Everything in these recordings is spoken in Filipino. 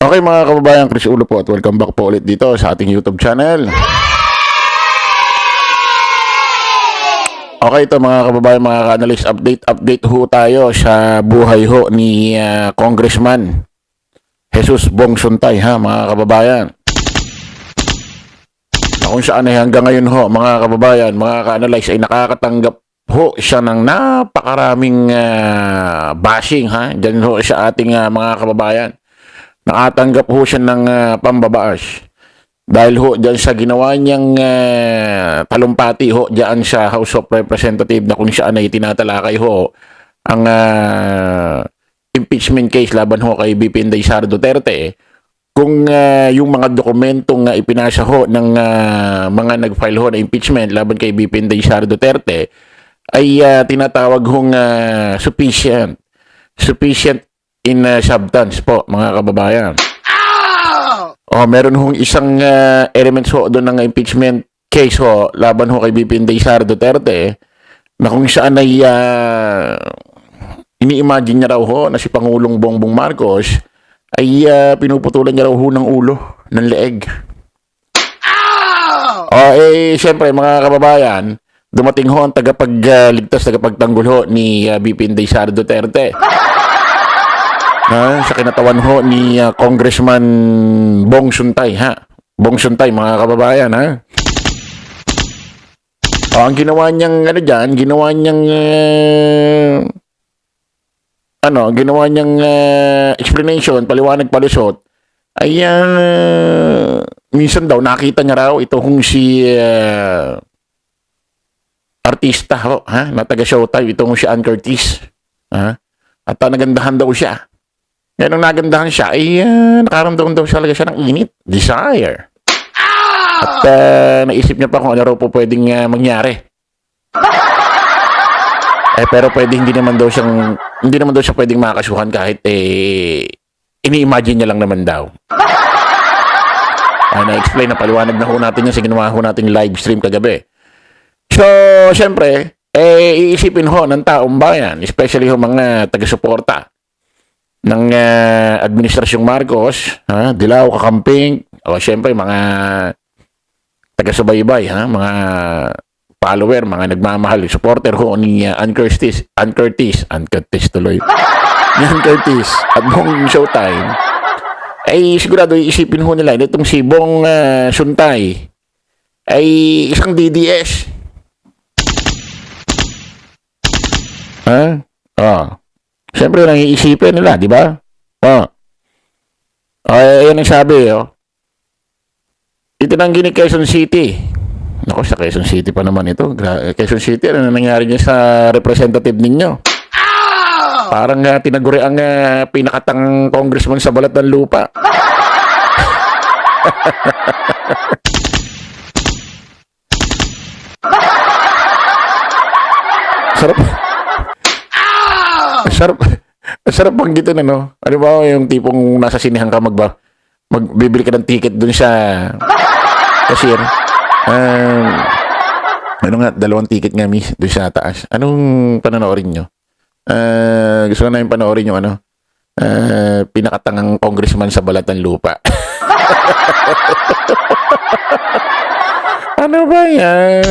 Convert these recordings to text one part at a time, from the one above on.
Okay mga kababayan, Chris Ulo po at welcome back po ulit dito sa ating YouTube channel. Okay, ito mga kababayan, mga ka-analyst, update ho tayo sa buhay ho ni Congressman Jesus Bong Suntay, ha mga kababayan. Na kung saan ay hanggang ngayon ho mga kababayan, mga ka-analyst, ay nakakatanggap ho siya ng napakaraming bashing, ha, dyan ho sa ating mga kababayan. Nakatanggap ho siya ng pambabash dahil ho dyan sa ginawa niyang talumpati ho dyan sa House of Representatives na kung saan ay tinatalakay ho ang impeachment case laban ho kay BP Inday Sara Duterte. Kung yung mga dokumentong ipinasa ho ng mga nag-file ho na impeachment laban kay BP Inday Sara Duterte ay tinatawag hong sufficient in substance po mga kababayan. Meron hong isang elements ho doon ng impeachment case ho laban ho kay BP Inday Sara Duterte na kung saan ay ini-imagine niya raw ho na si Pangulong Bongbong Marcos ay pinuputulan niya raw ho ng ulo, ng leeg. Siyempre mga kababayan, dumating ho ang tagapagligtas, tagapagtanggol ho ni BP Inday Sara Duterte. Sa kinatawan ho ni Congressman Bong Suntay, ha? Bong Suntay, mga kababayan, ha? Ang ginawa niyang, ginawa niyang explanation, paliwanag palusot, ay, minsan daw, nakita niya raw, ito kung si, artista ho, ha? Na taga-showtime, ito kung si Ann Curtis, ha? At nagandahan daw siya. Yan nung nagandahan siya, ay nakaramdaman daw talaga siya ng init, desire. At naisip niya pa kung ano raw po pwedeng mangyari. Pero hindi naman daw siya pwedeng makasuhan kahit ini-imagine niya lang naman daw. Na-explain na paliwanag na ho natin yan sa ginawa ho natin live stream kagabi. So, syempre, iisipin ho ng taong bayan, especially ho mga taga-suporta ng Administrasyong Marcos, Dilaw, Kakamping, syempre mga taga-subaybay, mga follower, mga nagmamahal, supporter ho ni Ann Curtis tuloy, ni Ann Curtis at Bong Showtime, ay sigurado iisipin ho nila itong si Bong Suntay ay isang DDS. Siyempre, nang iisipin nila, di ba? Ayan ang sabi, Itinanggi ni Quezon City. Naku, sa Quezon City pa naman ito. Quezon City, ano nangyari niya sa representative ninyo? Parang tinaguri ang pinakatang congressman sa balat ng lupa. Sarap pang gito na, no? Ano ba yung tipong nasa sinihan ka magbibili ka ng ticket dun sa cashier? Dalawang ticket nga, miss, dun sa taas. Anong panonoorin nyo? Gusto ko na yung panoorin yung pinakatangang congressman sa balat ng lupa. Ano ba yan?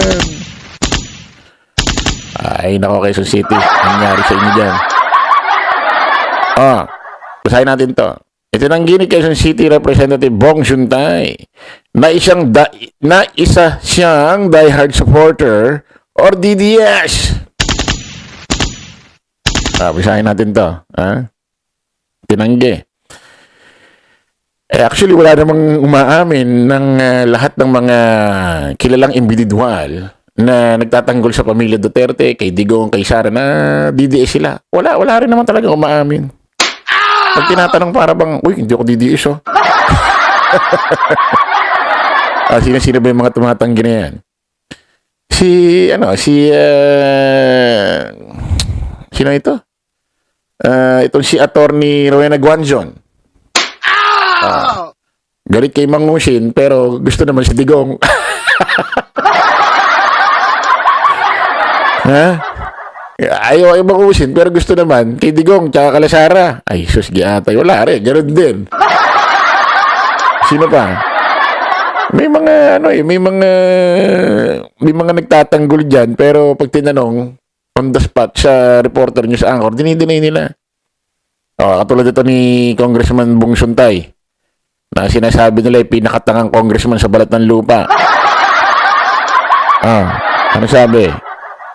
Ay, nako, Quezon City. Nangyari sa inyo dyan. Basahin natin to. Itinanggi ni Quezon City Representative Bong Suntay na isa siyang diehard supporter or DDS. Basahin natin to. Tinanggi. Actually, wala namang umaamin ng lahat ng mga kilalang individual na nagtatanggol sa pamilya Duterte, kay Digong, kay Sara, na DDS sila. Wala rin naman talaga umaamin. Pag tinatanong para bang, uy, hindi ako DDS, Sino ba yung mga tumatanggi na yan? Sino ito? Itong si Attorney Rowena Guanzon. Galit kay Mang Nushin, pero gusto naman si Digong. Ayaw makusin, pero gusto naman kay Digong tsaka kala Sara. Ay, sus, giatay. Wala rin, ganoon din. Sino pa? May mga may mga nagtatanggol diyan pero pag tinanong on the spot sa reporter news anchor, dinideny nila. Katulad ito ni Congressman Bong Suntay na sinasabi nila ay pinakatangang congressman sa balat ng lupa. Ano sabi?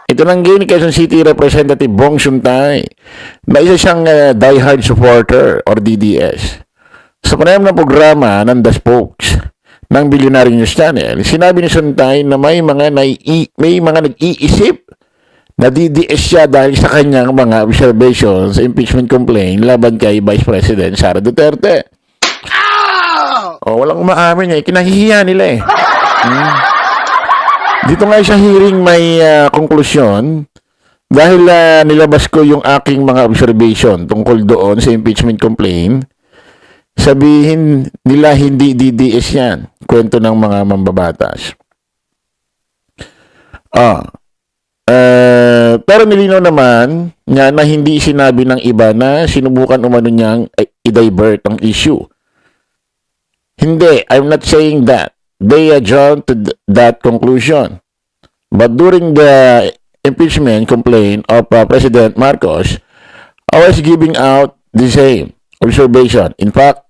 Ito lang ni Quezon City Representative Bong Suntay na isa siyang diehard supporter or DDS. Sa panayam ng programa ng The Spokes ng Billionaire News Channel, sinabi ni Suntay na may mga nag-iisip na DDS siya dahil sa kanyang mga observations sa impeachment complaint laban kay Vice President Sara Duterte. Walang umaamin niya. Kinahihiya nila eh. Dito nga sa hearing may konklusyon dahil nilabas ko yung aking mga observation tungkol doon sa impeachment complaint. Sabihin nila hindi DDS yan. Kwento ng mga mambabatas. Pero nilinaw naman niya na hindi sinabi ng iba na sinubukan umano niyang i-divert ang issue. Hindi, I'm not saying that. They adjourned to that conclusion. But during the impeachment complaint of President Marcos, I was giving out the same observation. In fact,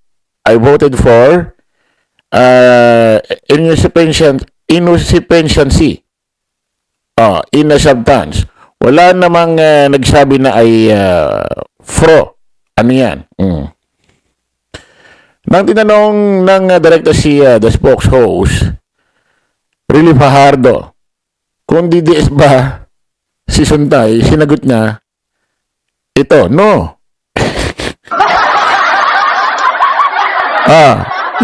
I voted for insufficiency in a substance. Wala namang nagsabi na ay ano yan? Nang tinanong ng director si The Spokes host, Riley Fajardo, kung DDS ba si Suntay, sinagot niya, ito, no.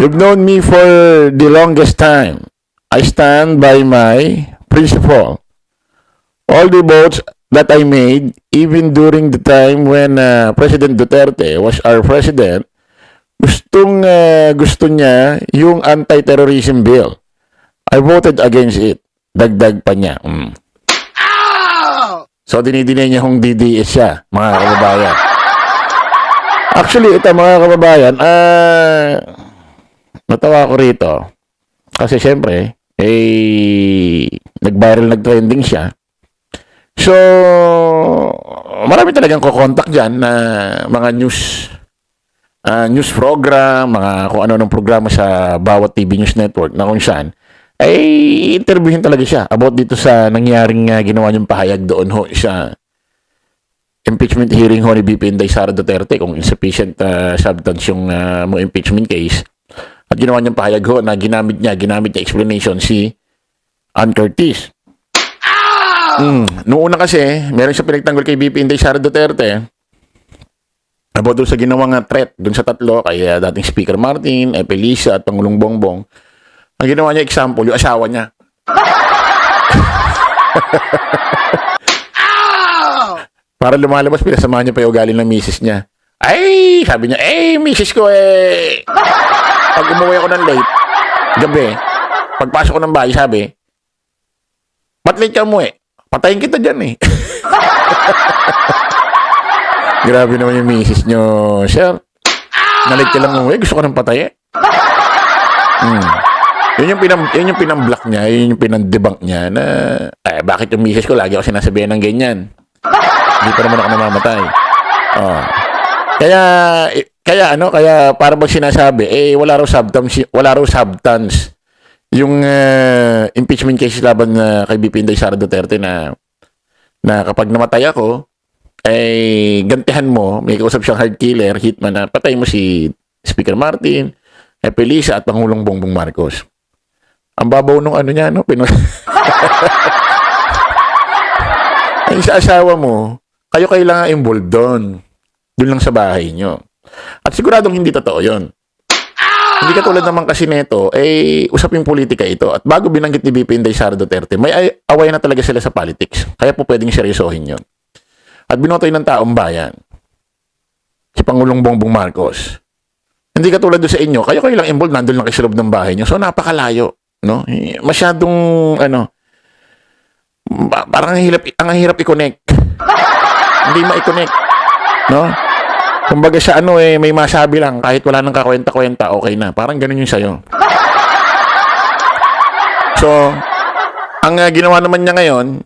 You've known me for the longest time. I stand by my principle. All the votes that I made, even during the time when President Duterte was our president, gusto niya yung anti-terrorism bill. I voted against it. Dagdag pa niya. So, dinidinay niya kung DDS siya, mga kababayan. Actually, ito mga kababayan, natawa ko rito. Kasi syempre, nag-viral, nag-trending siya. So, marami talagang kukontak dyan na mga news program, mga kung ano-anong programa sa bawat TV News Network na kung saan, interviewin talaga siya about dito sa nangyaring ginawa niyong pahayag doon ho sa impeachment hearing ho ni VP Inday Sara Duterte kung insufficient substance yung mo impeachment case. At ginawa niyang pahayag ho na ginamit niya explanation si Ann Curtis. Noong una kasi, meron siya pinagtanggol kay VP Inday Sara Duterte about doon sa ginawang threat doon sa tatlo kay dating Speaker Martin, Elisa at Pangulong Bongbong. Ang ginawa niya example, yung asawa niya. Para lumalabas, pinasamahan niya pa yung ugali ng misis niya. Ay, sabi niya, misis ko pag umuwi ako ng late, gabi, pagpasok ko ng bahay, sabi, ba't late ka umuwi? Patayin kita dyan Grabe naman yung misis niyo, sir. Nalate ka lang umuwi, gusto ko nang patayin. Yun yung pinamblock niya, yun yung pinandebunk niya na, bakit yung misis ko lagi ako sinasabihan ng ganyan? Hindi pa naman ako namamatay. Kaya para bang sinasabi, wala raw substance yung impeachment case laban kay VP Inday Sara Duterte na kapag namatay ako, gantihan mo, may kausap siyang hard killer, hitman na patay mo si Speaker Martin, Elisa at Pangulong Bongbong Marcos. Ang babaw nung ano niya, no? Ay, sa asawa mo, kayo lang involved doon. Doon lang sa bahay nyo. At siguradong hindi totoo yun. Hindi katulad naman kasi neto, usaping politika ito. At bago binanggit ni VP Inday Sara Duterte, may away na talaga sila sa politics. Kaya po pwedeng seryosohin yun. At binotoy ng taong bayan, si Pangulong Bongbong Marcos. Hindi katulad doon sa inyo, kayo lang involved, nandun lang kayo sa loob ng bahay nyo. So, napakalayo. No? Masyadong, parang ang hirap i-connect. Hindi ma-connect. No? Kumbaga sa ano may masabi lang, kahit wala nang kakwenta-kwenta, okay na. Parang ganun yung sa'yo. So, ang ginawa naman niya ngayon,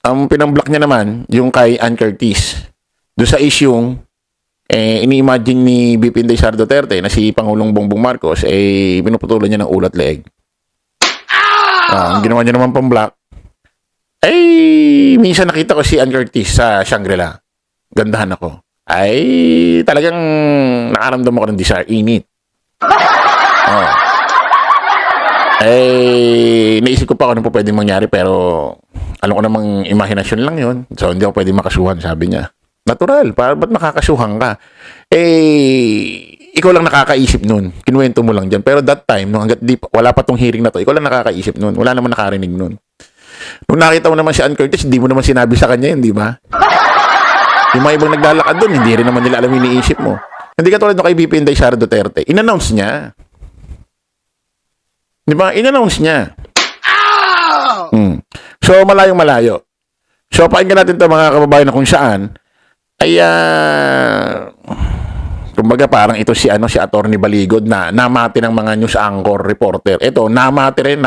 ang pinamblock niya naman, yung kay Ann Curtis. Doon sa issue, ini-imagine ni BP Inday Sara Duterte na si Pangulong Bongbong Marcos, pinuputulan niya ng ulat leeg. Ang ginawa niya naman pang-block, minsan nakita ko si Ann Curtis sa Shangri-La. Gandahan ako. Talagang nakaramdam ako ng desire. Init. Naisip ko pa kung ano po pwedeng mangyari, pero alam ko namang imahinasyon lang yun. So, hindi ako pwedeng makasuhan, sabi niya. Natural. Ba't makakasuhan ka? Ikaw lang nakakaisip nun. Kinuwento mo lang dyan. Pero that time, hanggat wala pa tong hearing na to, ikaw lang nakakaisip nun. Wala naman nakarinig nun. Nung nakita mo naman si Ann Curtis, hindi mo naman sinabi sa kanya yun, di ba? Yung mga ibang naglalakad dun, hindi rin naman nila alam yung iniisip mo. Hindi katulad nung kay BP Inday Sara Duterte. In-announce niya. Di ba? In-announce niya. So, malayong malayo. So, pakinggan natin ito mga kababayan na kung saan kumbaga parang ito si Attorney Baligod na namati ng mga news anchor reporter. Ito, namati rin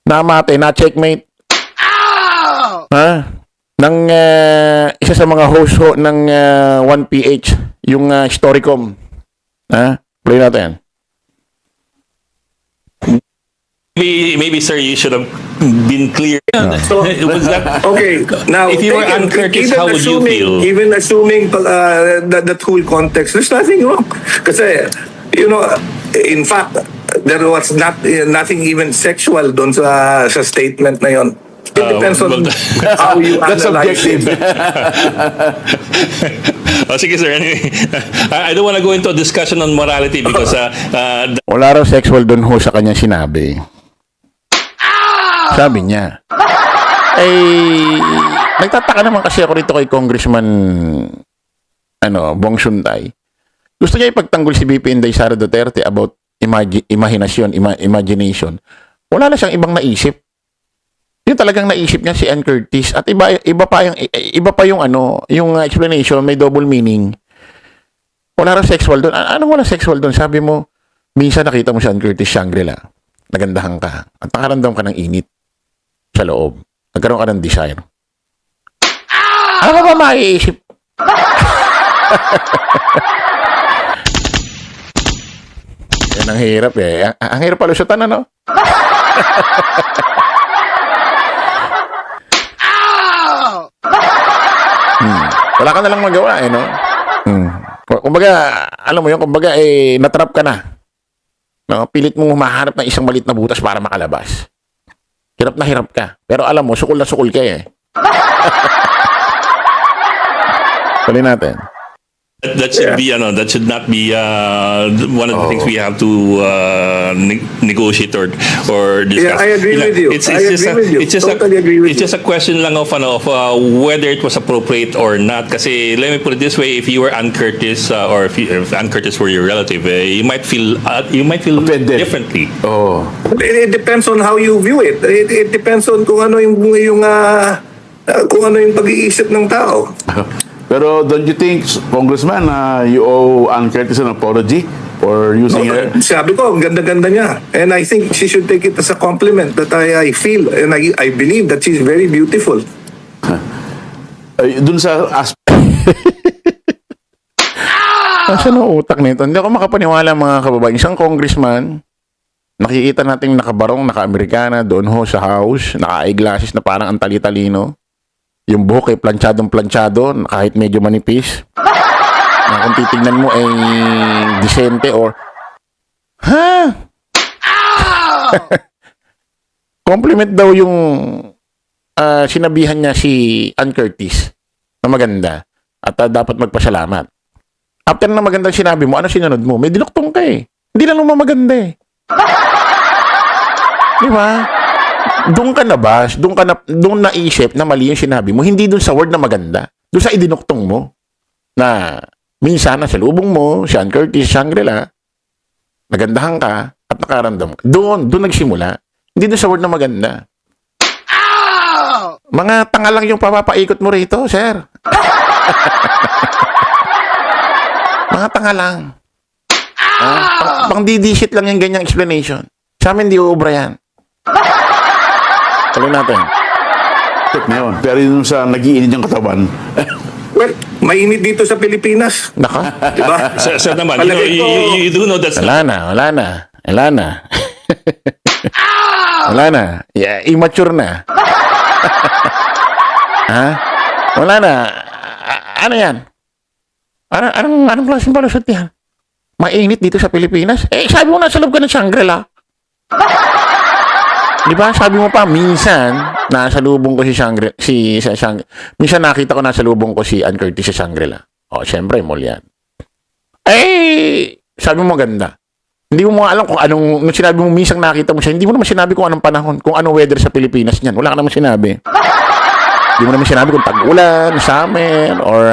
namati, na checkmate. Ng isa sa mga host ng 1PH, yung Storycom. Play natin. Maybe, sir, you should have been clear. So, okay, now, if you were Ann Curtis, how would you feel? Even assuming that whole context, there's nothing wrong. Kasi, in fact, there was nothing even sexual doon sa statement na yon. It depends on how you That's analyze objective. it. Sige, sir. Anyway, I don't want to go into a discussion on morality because Wala raw sexual doon ho sa kanyang sinabi. Sabi niya. Nagtataka naman kasi ako rito kay Congressman Bong Suntay. Gusto niya ipagtanggol si BP Inday Sara Duterte about imagination. Wala na siyang ibang naisip. Yung talagang naisip niya si Ann Curtis at iba pa yung yung explanation may double meaning. Wala raw sexual doon. Anong wala sexual doon? Sabi mo, minsan nakita mo si Ann Curtis Shangri-La. Nagandahan ka at nakaramdam ka ng init sa loob. Nagkaroon ka ng desire. Ano ba maiisip? Yan ang hirap Ang hirap palusutan, ano? Wala ka na lang magawa, no? Kumbaga, alam mo yun, natrap ka na. No? Pilit mong humahanap ng isang malit na butas para makalabas. Hirap na hirap ka. Pero alam mo, sukul na sukul ka Tuloy natin. that should be that should not be one of the things we have to negotiate or discuss. Yeah, I agree with you. It's just a question lang of whether it was appropriate or not. Kasi let me put it this way: if you were Ann Curtis or if Ann Curtis were your relative, you might feel Offended. differently. Oh. It depends on how you view it. It depends on kung ano yung pag-iisip ng tao. Pero don't you think, Congressman, you owe Ann Curtis an apology for using her? Sabi ko, ang ganda-ganda niya. And I think she should take it as a compliment that I feel and I believe that she's very beautiful. Dun sa aspect. Saan ang utak nito? Hindi ako makapaniwala mga kababayan. Isang congressman, nakikita nating nakabarong, naka-Amerikana, doon ho sa house, naka-eyeglasses na parang ang tali-talino. Yung buhok ay planchadong-planchado, kahit medyo manipis. Na kung titignan mo ay disente or compliment daw yung sinabihan niya si Ann Curtis na maganda at dapat magpasalamat. After na magandang sinabi mo, ano sinunod mo? May dinuktong ka Hindi lang naman maganda Di ba? Doon ka nabas, doon naisip na mali yung sinabi mo, hindi doon sa word na maganda. Doon sa idinuktong mo na minsan na sa lubong mo, si Ann Curtis, Shangri-La, nagandahan ka at nakaramdam ka. Doon nagsimula. Hindi doon sa word na maganda. Mga tanga lang yung papapaikot mo rito, sir. Mga tanga lang. Pang didisit lang yung ganyang explanation. Sa amin, di uubra yan. Tuloy natin. Check na yun. Pero yung sa nag-iinit yung katawan, Well, mainit dito sa Pilipinas. Naka. Diba? Sir naman, you, know, Palagay ko- you do know that's Wala na. Wala na. Yeah, immature na. Ha? Wala na. Ano yan? Anong klaseng palusot yan? Mainit dito sa Pilipinas? Eh, sabi mo nasa loob ka ng Shangri-La. Di ba? Sabi mo pa, minsan, nasa lubong ko minsan nakita ko nasa lubong ko si Ann Curtis sa Shangri-La. O, syempre, mall yan. Eh, sabi mo maganda. Hindi mo alam kung anong, nung sinabi mo minsan nakita mo siya, hindi mo naman sinabi kung anong panahon, kung anong weather sa Pilipinas niyan. Wala ka naman sinabi. Hindi mo naman sinabi kung tag-ulan, summer, or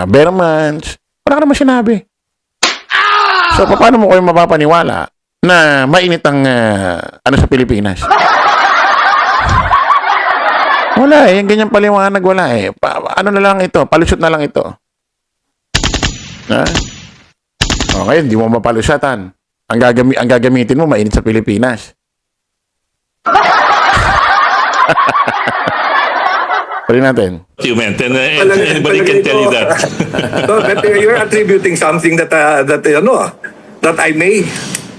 bare months. Wala ka naman sinabi. So, paano mo kayo mapapaniwala na mainit ang sa Pilipinas? Wala eh. Yung ganyang paliwanag, wala eh. Ano na lang ito? Palusot na lang ito. Ha? Okay, hindi mo mapalusatan. Ang gagamitin mo, mainit sa Pilipinas. Pwede natin. what you meant, and anybody can tell you that. So, but you're attributing something that I may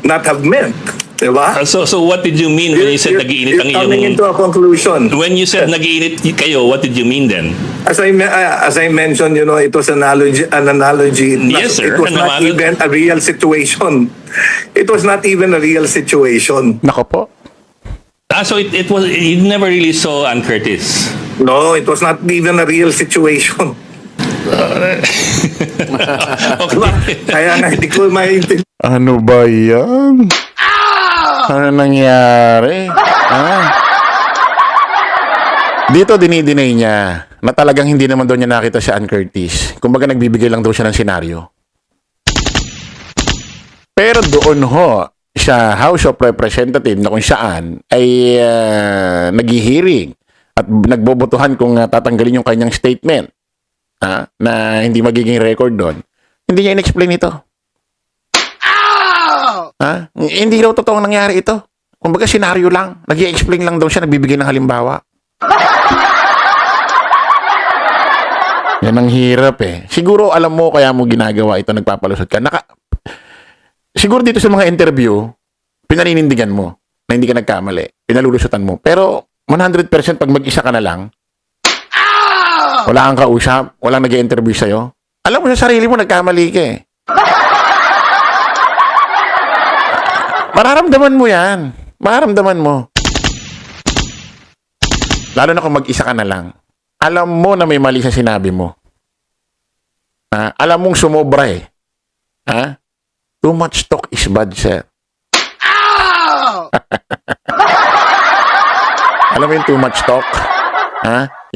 not have meant. Diba? So what did you mean when you said nagiinit ang you're coming iyong... into a conclusion. When you said nagiinit kayo, what did you mean then? As I mentioned, it was an analogy. Yes, sir. It was not even a real situation. It was not even a real situation. Nako po. So it was, you never really saw Ann Curtis. No, it was not even a real situation. Okay. Kaya nga, hindi ko maintindihan. Ano ba yan? Ano nangyari? Dito dinidinay niya na talagang hindi naman daw niya nakita si Ann Curtis. Kumbaga nagbibigay lang daw siya ng senaryo. Pero doon sa House of Representatives na kung saan ay naghihiring at nagbobotohan kung tatanggalin yung kanyang statement na hindi magiging record doon, hindi niya in-explain ito. Hindi daw totoong nangyari ito. Kumbaga senaryo lang. Nag-i-explain lang daw siya, nagbibigay ng halimbawa. Yan ang hirap eh. Siguro alam mo kaya mo ginagawa ito, nagpapalusot ka. Siguro dito sa mga interview, pinaninindigan mo na hindi ka nagkamali. Pinalulusutan mo. Pero 100% pag mag-isa ka na lang, wala kang kausap, walang nag-i-interview sa'yo, alam mo sa sarili mo, nagkamali ka eh. Mararamdaman mo yan. Mararamdaman mo. Lalo na kung mag-isa ka na lang. Alam mo na may mali sa sinabi mo. Alam mong sumobra eh. Too much talk is bad, sir. Alam mo yung too much talk?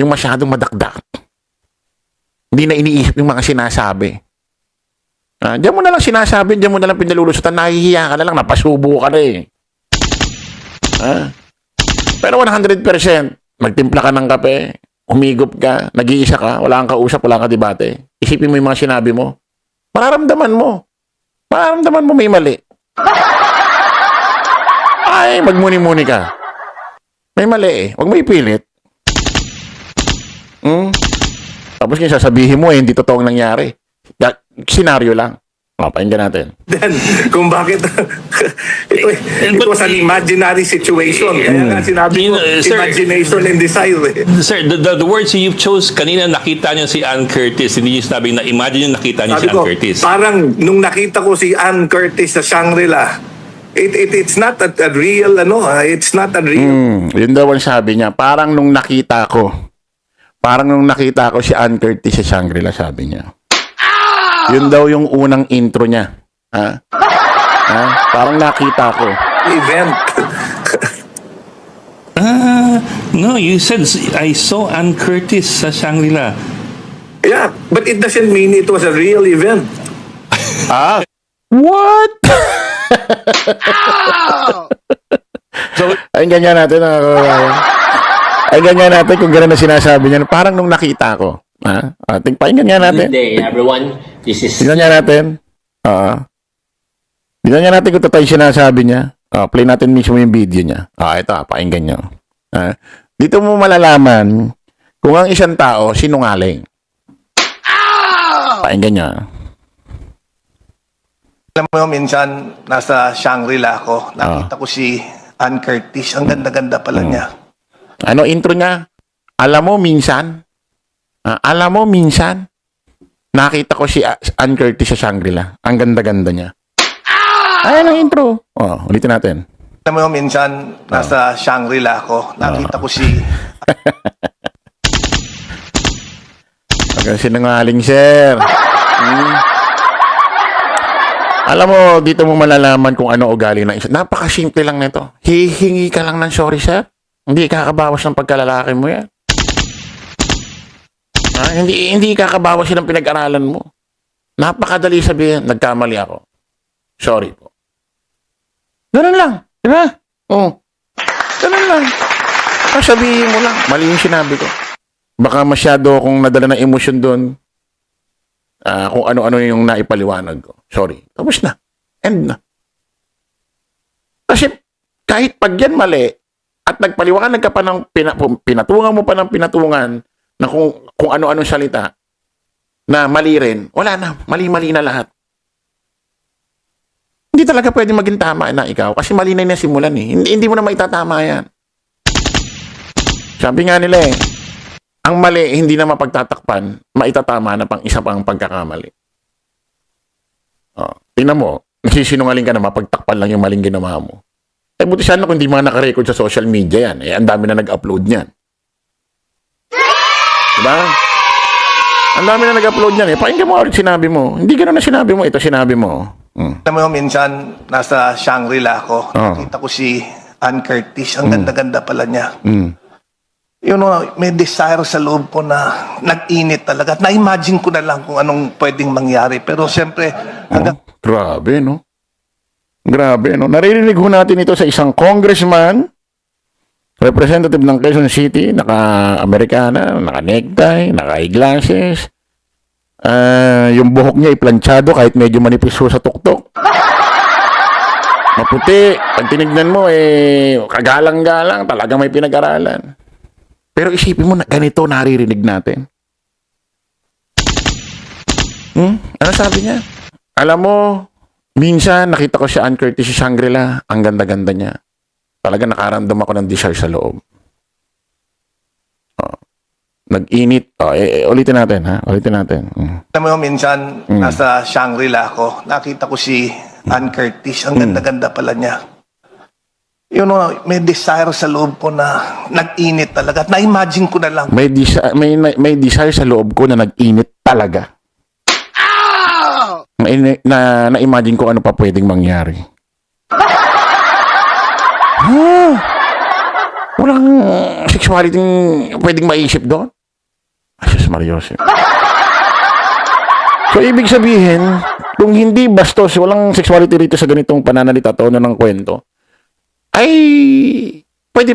Yung masyadong madakdak. Hindi na iniisip yung mga sinasabi. Diyan mo na lang sinasabi, diyan mo na lang pinalulusutan, nahihiya ka na lang, napasubo ka na eh. Pero 100%, magtimpla ka ng kape, humigop ka, nag-iisa ka, wala kang kausap, wala kang debate. Isipin mo yung mga sinabi mo. Mararamdaman mo. Mararamdaman mo may mali. Ay, magmuni-muni ka. May mali eh. Huwag mo ipilit. Tapos yung sasabihin mo eh, hindi totoong nangyari. Senaryo lang. Pakinggan natin. Then, kung bakit it was an imaginary situation. Kaya nga sinabi ko, Sir, imagination and desire. Sir, the words you chose kanina, nakita niyo si Ann Curtis. Hindi niyo sabi na imagine niyo nakita niyo si Sabi Ann ko, Curtis. parang nung nakita ko si Ann Curtis sa Shangri-La, it's not a real, it's not a real. Yun daw ang sabi niya. Parang nung nakita ko si Ann Curtis sa Shangri-La, sabi niya. Yun daw yung unang intro niya. Parang nakita ko. Event. No, you said I saw Ann Curtis sa Shangri-La. Yeah, but it doesn't mean it was a real event. What? So, ay ganyan natin. Ay ganyan natin kung gano'n na sinasabi niya. Parang nung nakita ko. Pakinggan nga natin. Good day, everyone. This is Tignan niya natin. Tignan niya natin kung totoo yung sinasabi niya. Play natin mismo yung video niya. Ito, pakinggan niyo. Dito mo malalaman kung ang isang tao sinungaling. Pakinggan niya. Alam mo, minsan, nasa Shangri-La ako. Nakita ko si Ann Curtis. Ang ganda-ganda pala niya. Ano intro niya? Alam mo minsan, nakita ko si Ann Curtis sa Shangri-La. Ang ganda-ganda niya. Ayan ang intro. Ulitin natin. Alam mo, minsan, nasa Shangri-La ako. Nakita ko si... Hanggang sinungaling, sir. Alam mo, dito mo malalaman kung ano ugali ng isa. Napakasimple lang nito. Hihingi ka lang ng sorry, sir. Hindi kakabawas ng pagkalalaki mo yan. Hindi kakabawas yun ng pinag-aralan mo. Napakadali sabihin, nagkamali ako. Sorry po. Ganun lang. Di ba? Ganun lang. Sabihin mo lang. Mali yung sinabi ko. Baka masyado akong nadala ng emosyon doon. Kung ano-ano yung naipaliwanag ko. Sorry. Tapos na. End na. Kasi kahit pag yan mali at nagpaliwanag ka pa ng pinatungan mo pa ng pinatungan na kung ano-anong salita na mali rin, wala na. Mali-mali na lahat. Hindi talaga pwede maging tama na ikaw kasi mali na yung simulan eh. Hindi mo na maitatama yan. Sabi nga nila eh, ang mali, hindi na mapagtatakpan, maitatama na pang isa pang pagkakamali. Tingnan mo, nagsisinungaling ka na mapagtakpan lang yung maling ginawa mo. Buti sana kung hindi mga nakarecord sa social media yan. Ang dami na nag-upload niyan. Diba? Ang dami na nag-upload niyan. Pakinggan mo ulit sinabi mo. Hindi gano'n na sinabi mo. Ito sinabi mo. Alam mo, minsan, nasa Shangri-La ako. Nakita ko si Ann Curtis. Ang ganda-ganda pala niya. May desire sa loob ko na nag-init talaga. Na-imagine ko na lang kung anong pwedeng mangyari. Pero siyempre, Grabe, no? Grabe, no? Naririnig ho natin ito sa isang congressman, representative ng Quezon City, naka-Americana, naka-necktie, naka-eyeglasses. Yung buhok niya iplanchado kahit medyo manipis ho sa tuktok. Maputi. Pag tinignan mo, kagalang-galang. Talaga may pinag-aralan. Pero isipin mo na ganito naririnig natin. Ano sabi niya? Alam mo, minsan nakita ko si Ann Curtis sa Shangri-La. Ang ganda-ganda niya. Talaga nakaramdam ako ng desire sa loob. Nag-init. Ulitin natin, ha? Ulitin natin. alam mo, minsan, nasa Shangri-La ako. Nakita ko si Ann Curtis. Ang ganda-ganda pala niya. May desire sa loob ko na nag-init talaga. Na-imagine ko na lang. May desire sa loob ko na nag-init talaga. Na-imagine ko ano pa pwedeng mangyari. Walang sexuality pwedeng maisip doon. Asus Mariosep. So, ibig sabihin, kung hindi bastos, walang sexuality rito sa ganitong pananalita, tono ng kwento, ay pwede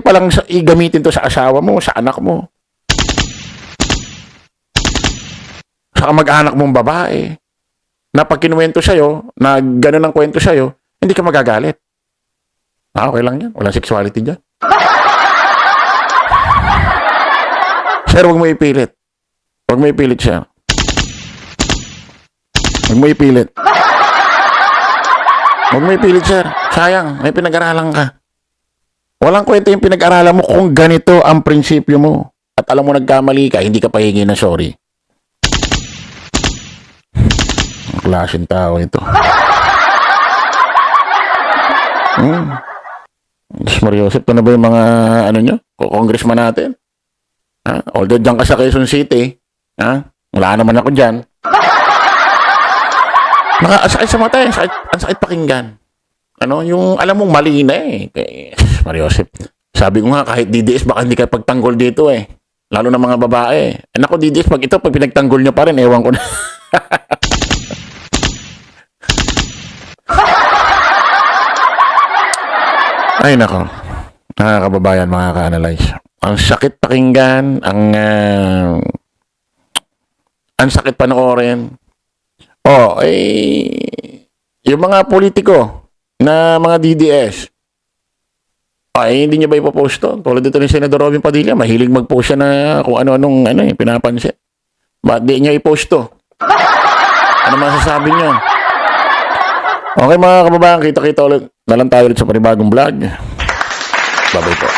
palang igamitin to sa asawa mo, sa anak mo. Sa kamag-anak mong babae. Na pag kinuwento sa'yo, na gano'n ang kwento sa'yo, hindi ka magagalit. Okay lang yan. Walang sexuality dyan. Sir, huwag mo ipilit. Huwag mo ipilit, sir. Huwag mo ipilit. Huwag mo ipilit, sir. Sayang, may pinag-aralan ka. Walang kwenta yung pinag-aralan mo kung ganito ang prinsipyo mo. At alam mo nagkamali ka, hindi ka pahingi na sorry. Ang klaseng tao ito. Diyos Mariosep, ito na ba yung mga congressman natin? Although dyan ka sa Quezon City, wala naman ako dyan. Ang sakit sa mata, ang sakit pakinggan. Yung alam mong mali na Mariosep, sabi ko nga kahit DDS baka hindi kayo pagtanggol dito lalo na mga babae. Nako DDS, pag pinagtanggol nyo pa rin, ewan ko na. Ay nako, mga kababayan, mga ka-analyze. Ang sakit pakinggan, ang Ang sakit panoorin. Oh, yung mga politiko na mga DDS, hindi niya ba ipopost to? Tulad dito ni Senador Robin Padilla, mahilig mag-post siya na kung ano-anong pinapansin. Ba't di niya i-post to? Ano masasabi niyo? Okay mga kababayan, kita-kita ulit na lang tayo ulit sa panibagong vlog. Bye-bye po.